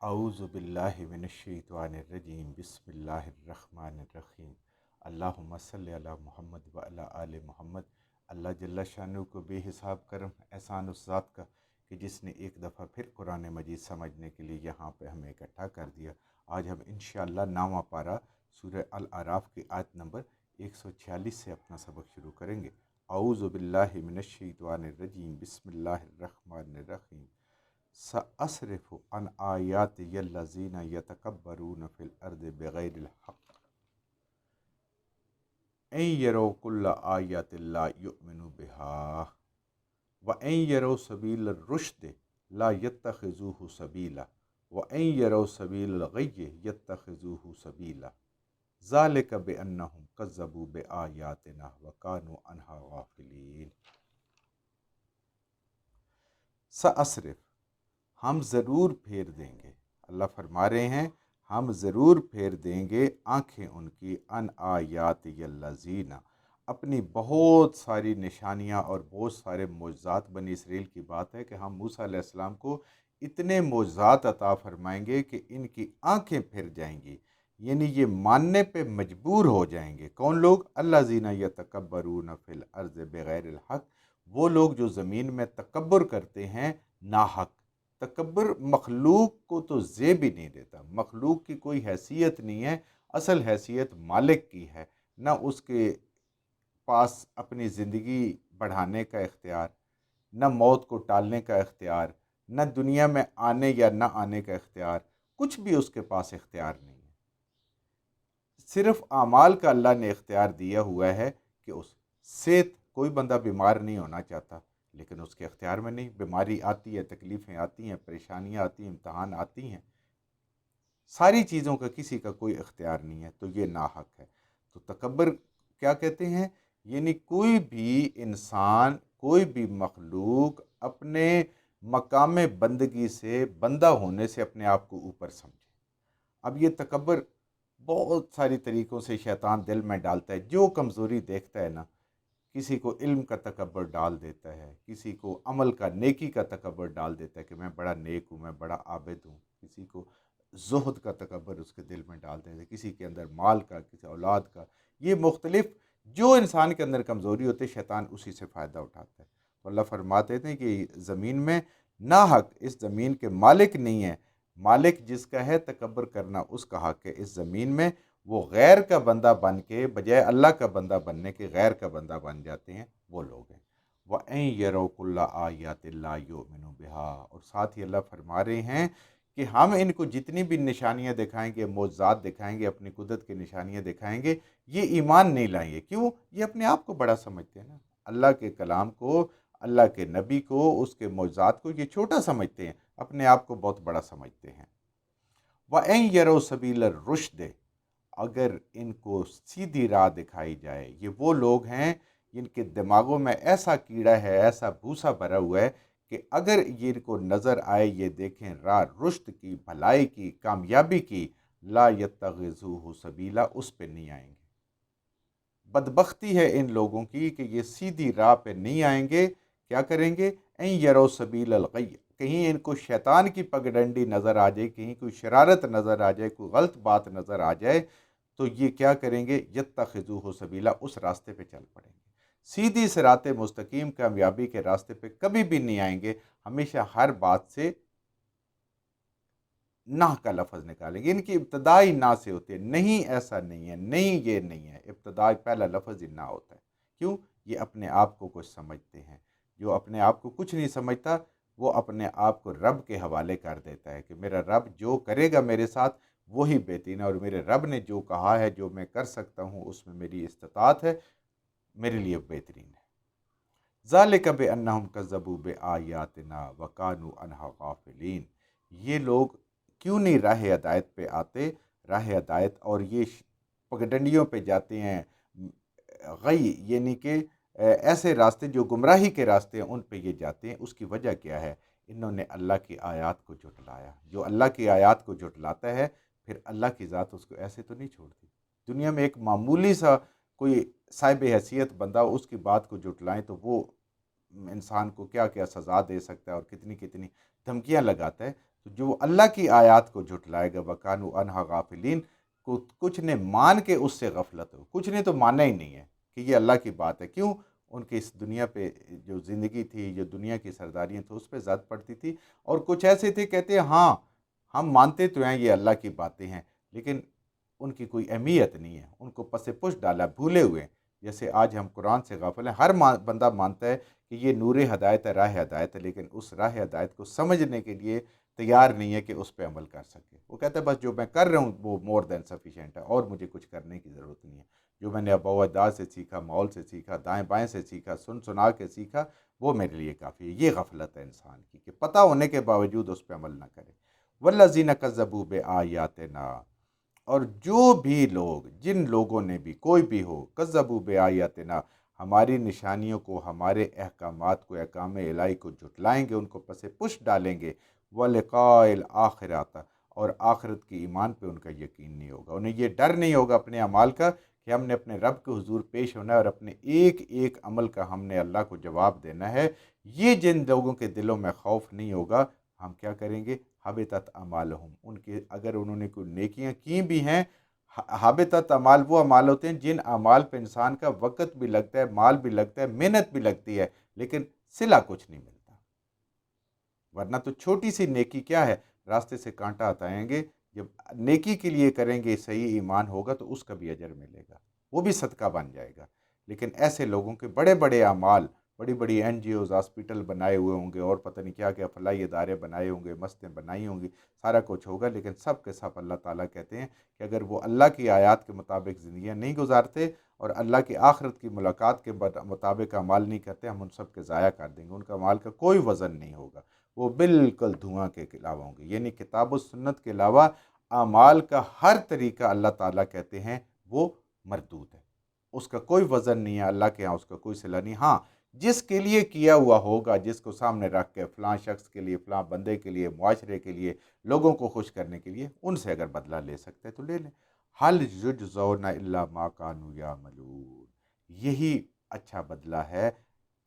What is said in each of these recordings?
اعوذ باللہ من الشیطان الرجیم بسم اللہ الرحمن الرحیم اللہم صلی علی محمد وعلی آل محمد۔ اللہ جل شانہ کو بے حساب کرم احسان اس ذات کا کہ جس نے ایک دفعہ پھر قرآن مجید سمجھنے کے لیے یہاں پہ ہمیں اکٹھا کر دیا۔ آج ہم انشاءاللہ 9واں پارہ سورہ الاعراف کی آیت نمبر 146 سے اپنا سبق شروع کریں گے۔ اعوذ باللہ من الشیطان الرجیم بسم اللہ الرحمن الرحیم سأصرف عن آیاتی الذین یتکبرون فی الارض بغیر الحق ان یروا کل آیات لا یؤمنوا بہا وان یروا سبیل الرشد لا یتخذوہ سبیلا وان یروا سبیل الغی یتخذوہ سبیلا ذالک بانہم کذبوا بآیاتنا وکانوا عنہا غافلین۔ سأصرف، ہم ضرور پھیر دیں گے، اللہ فرما رہے ہیں ہم ضرور پھیر دیں گے آنکھیں ان کی ان آیات الذین، اپنی بہت ساری نشانیاں اور بہت سارے معجزات۔ بنی اسرائیل کی بات ہے کہ ہم موسیٰ علیہ السلام کو اتنے معجزات عطا فرمائیں گے کہ ان کی آنکھیں پھر جائیں گی، یعنی یہ ماننے پہ مجبور ہو جائیں گے۔ کون لوگ؟ الذین یتکبرون فی الارض بغیر الحق، وہ لوگ جو زمین میں تکبر کرتے ہیں ناحق۔ تکبر مخلوق کو تو زیب ہی نہیں دیتا، مخلوق کی کوئی حیثیت نہیں ہے، اصل حیثیت مالک کی ہے۔ نہ اس کے پاس اپنی زندگی بڑھانے کا اختیار، نہ موت کو ٹالنے کا اختیار، نہ دنیا میں آنے یا نہ آنے کا اختیار، کچھ بھی اس کے پاس اختیار نہیں ہے۔ صرف اعمال کا اللہ نے اختیار دیا ہوا ہے کہ اس سے کوئی بندہ بیمار نہیں ہونا چاہتا، لیکن اس کے اختیار میں نہیں۔ بیماری آتی ہے، تکلیفیں آتی ہیں، پریشانیاں آتی ہیں، امتحان آتی ہیں، ساری چیزوں کا کسی کا کوئی اختیار نہیں ہے، تو یہ ناحق ہے۔ تو تکبر کیا کہتے ہیں؟ یعنی کوئی بھی انسان، کوئی بھی مخلوق اپنے مقام بندگی سے، بندہ ہونے سے اپنے آپ کو اوپر سمجھے۔ اب یہ تکبر بہت ساری طریقوں سے شیطان دل میں ڈالتا ہے۔ جو کمزوری دیکھتا ہے نا، کسی کو علم کا تکبر ڈال دیتا ہے، کسی کو عمل کا، نیکی کا تکبر ڈال دیتا ہے کہ میں بڑا نیک ہوں، میں بڑا عابد ہوں، کسی کو زہد کا تکبر اس کے دل میں ڈال دیتے ہیں، کسی کے اندر مال کا، کسی اولاد کا۔ یہ مختلف جو انسان کے اندر کمزوری ہوتی ہے، شیطان اسی سے فائدہ اٹھاتا ہے۔ تو اللہ فرماتے ہیں کہ زمین میں ناحق، اس زمین کے مالک نہیں ہے۔ مالک جس کا ہے، تکبر کرنا اس کا حق ہے اس زمین میں۔ وہ غیر کا بندہ بن کے بجائے اللہ کا بندہ بننے کے غیر کا بندہ بن جاتے ہیں، وہ لوگ ہیں۔ وَإِن يَرَوْا كُلَّ آیَاتٍ لَا يُؤْمِنُوا بِهَا، اور ساتھ ہی اللہ فرما رہے ہیں کہ ہم ان کو جتنی بھی نشانیاں دکھائیں گے، معجزات دکھائیں گے، اپنی قدرت کی نشانیاں دکھائیں گے، یہ ایمان نہیں لائیں گے۔ کیوں؟ یہ اپنے آپ کو بڑا سمجھتے ہیں نا، اللہ کے کلام کو، اللہ کے نبی کو، اس کے معجزات کو یہ چھوٹا سمجھتے ہیں، اپنے آپ کو بہت بڑا سمجھتے ہیں۔ وَإِن يَرَوْا سَبِيلَ الرُّشْدِ، اگر ان کو سیدھی راہ دکھائی جائے۔ یہ وہ لوگ ہیں جن کے دماغوں میں ایسا کیڑا ہے، ایسا بھوسا بھرا ہوا ہے کہ اگر یہ ان کو نظر آئے، یہ دیکھیں راہ رشد کی، بھلائی کی، کامیابی کی، لا یتخذوہ سبیلا، اس پہ نہیں آئیں گے۔ بدبختی ہے ان لوگوں کی کہ یہ سیدھی راہ پہ نہیں آئیں گے۔ کیا کریں گے؟ ان یروا سبیل الغی، کہیں ان کو شیطان کی پگڈنڈی نظر آ جائے، کہیں کوئی شرارت نظر آ جائے، کوئی غلط بات نظر آ جائے، تو یہ کیا کریں گے؟ یتخذوہ سبیلا، اس راستے پہ چل پڑیں گے۔ سیدھی صراط مستقیم، کامیابی کے راستے پہ کبھی بھی نہیں آئیں گے، ہمیشہ ہر بات سے نہ کا لفظ نکالیں گے۔ ان کی ابتدائی نہ سے ہوتی ہے، نہیں ایسا نہیں ہے، نہیں یہ نہیں ہے، ابتدائی پہلا لفظ ہی نہ ہوتا ہے۔ کیوں؟ یہ اپنے آپ کو کچھ سمجھتے ہیں۔ جو اپنے آپ کو کچھ نہیں سمجھتا، وہ اپنے آپ کو رب کے حوالے کر دیتا ہے کہ میرا رب جو کرے گا میرے ساتھ وہی بہترین ہے، اور میرے رب نے جو کہا ہے، جو میں کر سکتا ہوں، اس میں میری استطاعت ہے، میرے لیے بہترین ہے۔ ذالک بانہم کذبوا بآیاتنا وکانوا عنہا غافلین، یہ لوگ کیوں نہیں راہ ہدایت پہ آتے؟ راہ ہدایت اور یہ پگڈنڈیوں پہ جاتے ہیں، غی یعنی کہ ایسے راستے جو گمراہی کے راستے ہیں، ان پہ یہ جاتے ہیں۔ اس کی وجہ کیا ہے؟ انہوں نے اللہ کی آیات کو جھٹلایا۔ جو اللہ کی آیات کو جھٹلاتا ہے، پھر اللہ کی ذات اس کو ایسے تو نہیں چھوڑتی۔ دنیا میں ایک معمولی سا کوئی صاحب حیثیت بندہ اس کی بات کو جھٹلائیں تو وہ انسان کو کیا کیا سزا دے سکتا ہے اور کتنی کتنی دھمکیاں لگاتا ہے۔ تو جو اللہ کی آیات کو جھٹلائے گا وکانو انہا غافلین، کچھ نے مان کے اس سے غفلت ہو، کچھ نے تو مانا ہی نہیں ہے کہ یہ اللہ کی بات ہے۔ کیوں؟ ان کی اس دنیا پہ جو زندگی تھی، جو دنیا کی سرداریاں تھیں، اس پہ زد پڑتی تھی، اور کچھ ایسے تھے کہتے ہیں ہاں ہم مانتے تو ہیں یہ اللہ کی باتیں ہیں، لیکن ان کی کوئی اہمیت نہیں ہے، ان کو پس پش ڈالا، بھولے ہوئے ہیں۔ جیسے آج ہم قرآن سے غافل ہیں، ہر بندہ مانتا ہے کہ یہ نور ہدایت ہے، راہ ہدایت ہے، لیکن اس راہ ہدایت کو سمجھنے کے لیے تیار نہیں ہے کہ اس پہ عمل کر سکے۔ وہ کہتا ہے بس جو میں کر رہا ہوں وہ مور دین سفیشینٹ ہے، اور مجھے کچھ کرنے کی ضرورت نہیں ہے۔ جو میں نے ابا و اجداد سے سیکھا، ماحول سے سیکھا، دائیں بائیں سے سیکھا، سنا کے سیکھا، وہ میرے لیے کافی ہے۔ یہ غفلت ہے انسان کی کہ پتہ ہونے کے باوجود اس پہ عمل نہ کرے۔ والذین کذبوا بآیاتنا، اور جو بھی لوگ، جن لوگوں نے بھی، کوئی بھی ہو، کذبوا بآیاتنا، ہماری نشانیوں کو، ہمارے احکامات کو، احکام الہی کو جھٹلائیں گے، ان کو پس پش ڈالیں گے، وَلِقَاءِ الْآخِرَةِ، اور آخرت کی ایمان پہ ان کا یقین نہیں ہوگا، انہیں یہ ڈر نہیں ہوگا اپنے اعمال کا کہ ہم نے اپنے رب کے حضور پیش ہونا ہے اور اپنے ایک ایک عمل کا ہم نے اللہ کو جواب دینا ہے۔ یہ جن لوگوں کے دلوں میں خوف نہیں ہوگا، ہم کیا کریں گے؟ حبطت اعمالہم، ان کے اگر انہوں نے کوئی نیکیاں کی بھی ہیں، حبطت اعمال وہ اعمال ہوتے ہیں جن اعمال پہ انسان کا وقت بھی لگتا ہے، مال بھی لگتا ہے، محنت بھی لگتی ہے، لیکن صلہ کچھ نہیں ملتا۔ ورنہ تو چھوٹی سی نیکی کیا ہے، راستے سے کانٹا ہٹائیں گے، جب نیکی کے لیے کریں گے، صحیح ایمان ہوگا تو اس کا بھی اجر ملے گا، وہ بھی صدقہ بن جائے گا۔ لیکن ایسے لوگوں کے بڑے بڑے اعمال، بڑی بڑی این جی اوز، ہاسپٹل بنائے ہوئے ہوں گے، اور پتہ نہیں کیا کیا فلاحی ادارے بنائے ہوں گے، مسجدیں بنائی ہوں گی، سارا کچھ ہوگا، لیکن سب کے سب اللہ تعالیٰ کہتے ہیں کہ اگر وہ اللہ کی آیات کے مطابق زندگیاں نہیں گزارتے اور اللہ کی آخرت کی ملاقات کے مطابق اعمال نہیں کرتے، ہم ان سب کے ضائع کر دیں گے، ان کا اعمال کا کوئی وزن نہیں ہوگا، وہ بالکل دھواں کے علاوہ ہوں گے۔ یعنی کتاب و سنت کے علاوہ اعمال کا ہر طریقہ اللہ تعالیٰ کہتے ہیں وہ مردود ہے، اس کا کوئی وزن نہیں ہے، اللہ کے ہاں اس کا کوئی صلہ نہیں۔ ہاں، جس کے لیے کیا ہوا ہوگا، جس کو سامنے رکھ کے فلاں شخص کے لیے، فلاں بندے کے لیے، معاشرے کے لیے، لوگوں کو خوش کرنے کے لیے، ان سے اگر بدلہ لے سکتے تو لے لیں۔ حل یجزون الا ما کانوا یعملون، یہی اچھا بدلہ ہے،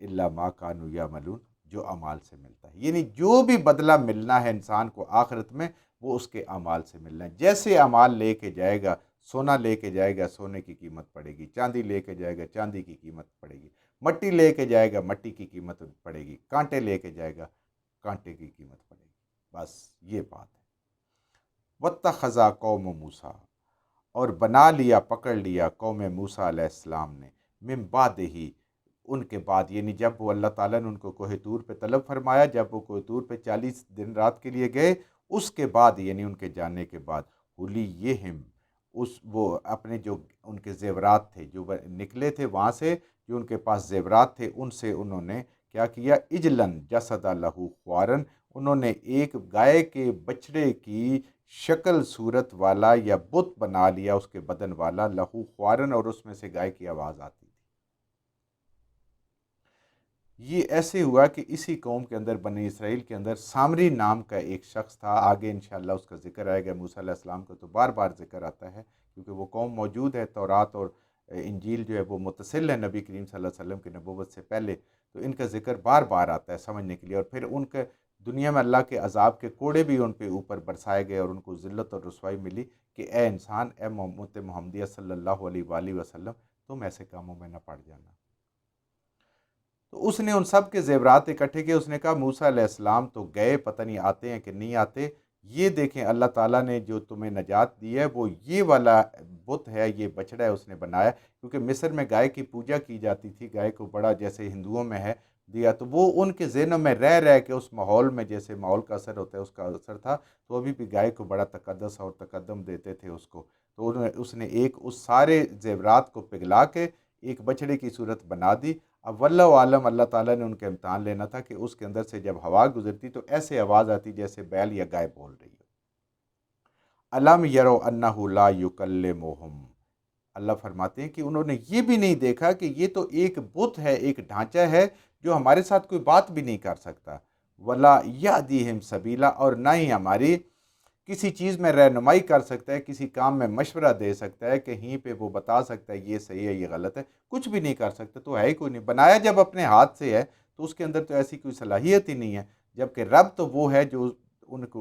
الا ما کانوا یعملون، جو اعمال سے ملتا ہے۔ یعنی جو بھی بدلہ ملنا ہے انسان کو آخرت میں، وہ اس کے اعمال سے ملنا ہے۔ جیسے اعمال لے کے جائے گا، سونا لے کے جائے گا، سونے کی قیمت پڑے گی، چاندی لے کے جائے گا، چاندی کی قیمت پڑے گی، مٹی لے کے جائے گا، مٹی کی قیمت پڑے گی، کانٹے لے کے جائے گا، کانٹے کی قیمت پڑے گی۔ بس یہ بات ہے۔ وَاتَّخَذَا قَوْمُ مُوسیٰ، اور بنا لیا، پکڑ لیا قوم موسیٰ علیہ السلام نے، من بعدہ، ان کے بعد، یعنی جب وہ اللہ تعالیٰ نے ان کو کوہ طور پہ طلب فرمایا، جب وہ کوہ طور پہ 40 دن رات کے لیے گئے، اس کے بعد، یعنی ان کے جانے کے بعد، حلیہم، وہ اپنے جو ان کے زیورات تھے، جو نکلے تھے وہاں سے، جو ان کے پاس زیورات تھے، ان سے انہوں نے کیا کیا؟ اجلن جسد لہو خوارن، انہوں نے ایک گائے کے بچڑے کی شکل صورت والا یا بت بنا لیا، اس کے بدن والا، لہو خوارن، اور اس میں سے گائے کی آواز آتی تھی۔ یہ ایسے ہوا کہ اسی قوم کے اندر، بنی اسرائیل کے اندر، سامری نام کا ایک شخص تھا، آگے انشاءاللہ اس کا ذکر آئے گا، موسیٰ علیہ السلام کا تو بار بار ذکر آتا ہے کیونکہ وہ قوم موجود ہے، تورات اور انجیل جو ہے وہ متصل ہے نبی کریم صلی اللہ علیہ وسلم کی نبوت سے پہلے، تو ان کا ذکر بار بار آتا ہے سمجھنے کے لیے، اور پھر ان کے دنیا میں اللہ کے عذاب کے کوڑے بھی ان پہ اوپر برسائے گئے، اور ان کو ذلت اور رسوائی ملی کہ اے انسان، اے امت محمدیہ صلی اللہ علیہ وآلہ وسلم، تم ایسے کاموں میں نہ پڑ جانا۔ تو اس نے ان سب کے زیورات اکٹھے کیے، اس نے کہا موسیٰ علیہ السلام تو گئے، پتہ نہیں آتے ہیں کہ نہیں آتے، یہ دیکھیں اللہ تعالیٰ نے جو تمہیں نجات دی ہے وہ یہ والا بت ہے، یہ بچڑا ہے اس نے بنایا، کیونکہ مصر میں گائے کی پوجا کی جاتی تھی، گائے کو بڑا جیسے ہندوؤں میں ہے دیا، تو وہ ان کے ذہنوں میں رہ کے اس ماحول میں، جیسے ماحول کا اثر ہوتا ہے اس کا اثر تھا، تو ابھی بھی گائے کو بڑا تقدس اور تقدم دیتے تھے اس کو، تو اس نے ایک اس سارے زیورات کو پگھلا کے ایک بچڑے کی صورت بنا دی۔ اب واللہ عالم، اللہ تعالیٰ نے ان کا امتحان لینا تھا کہ اس کے اندر سے جب ہوا گزرتی تو ایسے آواز آتی جیسے بیل یا گائے بول رہی ہو۔ الم یرو انہ لا یکلمہم، اللہ فرماتے ہیں کہ انہوں نے یہ بھی نہیں دیکھا کہ یہ تو ایک بت ہے، ایک ڈھانچہ ہے جو ہمارے ساتھ کوئی بات بھی نہیں کر سکتا، ولا یہدیہم سبیلا، اور نہ ہی ہماری کسی چیز میں رہنمائی کر سکتا ہے، کسی کام میں مشورہ دے سکتا ہے، کہیں پہ وہ بتا سکتا ہے یہ صحیح ہے یہ غلط ہے، کچھ بھی نہیں کر سکتا، تو ہے ہی کوئی نہیں، بنایا جب اپنے ہاتھ سے ہے تو اس کے اندر تو ایسی کوئی صلاحیت ہی نہیں ہے، جبکہ رب تو وہ ہے جو ان کو